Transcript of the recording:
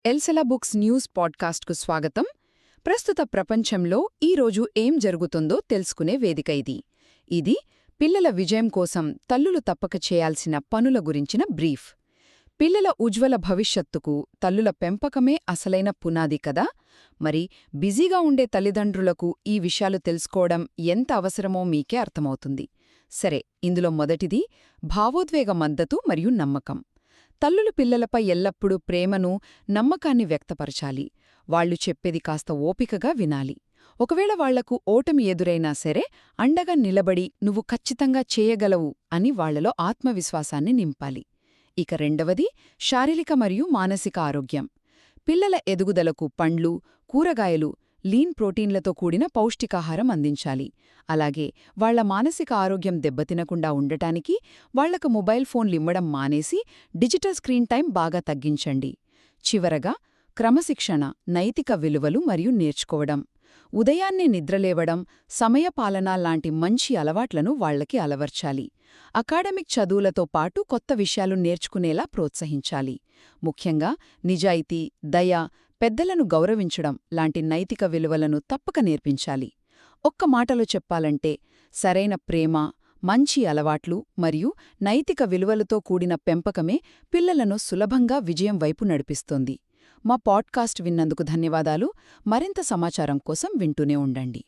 ఎల్సెలా books news పాడ్కాస్ట్కు స్వాగతం. ప్రస్తుత ప్రపంచంలో ఈరోజు ఏం జరుగుతుందో తెలుసుకునే వేదిక ఇది పిల్లల విజయం కోసం తల్లులు తప్పక చేయాల్సిన పనుల గురించిన బ్రీఫ్. పిల్లల ఉజ్వల భవిష్యత్తుకు తల్లుల పెంపకమే అసలైన పునాది కదా. మరి బిజీగా ఉండే తల్లిదండ్రులకు ఈ విషయాలు తెలుసుకోవడం ఎంత అవసరమో మీకే అర్థమవుతుంది. సరే, ఇందులో మొదటిది భావోద్వేగ మద్దతు మరియు నమ్మకం. తల్లులు పిల్లలపై ఎల్లప్పుడూ ప్రేమను, నమ్మకాన్ని వ్యక్తపరచాలి. వాళ్లు చెప్పేది కాస్త ఓపికగా వినాలి. ఒకవేళ వాళ్లకు ఓటమి ఎదురైనా సరే అండగా నిలబడి నువ్వు ఖచ్చితంగా చేయగలవు అని వాళ్లలో ఆత్మవిశ్వాసాన్ని నింపాలి. ఇక రెండవది శారీరక మరియు మానసిక ఆరోగ్యం. పిల్లల ఎదుగుదలకు పండ్లు, కూరగాయలు, లీన్ ప్రోటీన్లతో కూడిన పౌష్టికాహారం అందించాలి. అలాగే వాళ్ల మానసిక ఆరోగ్యం దెబ్బతినకుండా ఉండటానికి వాళ్లకు మొబైల్ ఫోన్లిమ్మడం మానేసి డిజిటల్ స్క్రీన్ టైం బాగా తగ్గించండి. చివరగా క్రమశిక్షణ, నైతిక విలువలు మరియు నేర్చుకోవడం. ఉదయాన్నే నిద్రలేవడం, సమయపాలన లాంటి మంచి అలవాట్లను వాళ్లకి అలవర్చాలి. అకాడమిక్ చదువులతో పాటు కొత్త విషయాలు నేర్చుకునేలా ప్రోత్సహించాలి. ముఖ్యంగా నిజాయితీ, దయ, పెద్దలను గౌరవించడం లాంటి నైతిక విలువలను తప్పక నేర్పించాలి. ఒక్క మాటలో చెప్పాలంటే సరైన ప్రేమ, మంచి అలవాట్లు మరియు నైతిక విలువలతో కూడిన పెంపకమే పిల్లలను సులభంగా విజయం వైపు నడిపిస్తోంది. మా పాడ్కాస్ట్ విన్నందుకు ధన్యవాదాలు. మరింత సమాచారం కోసం వింటూనే ఉండండి.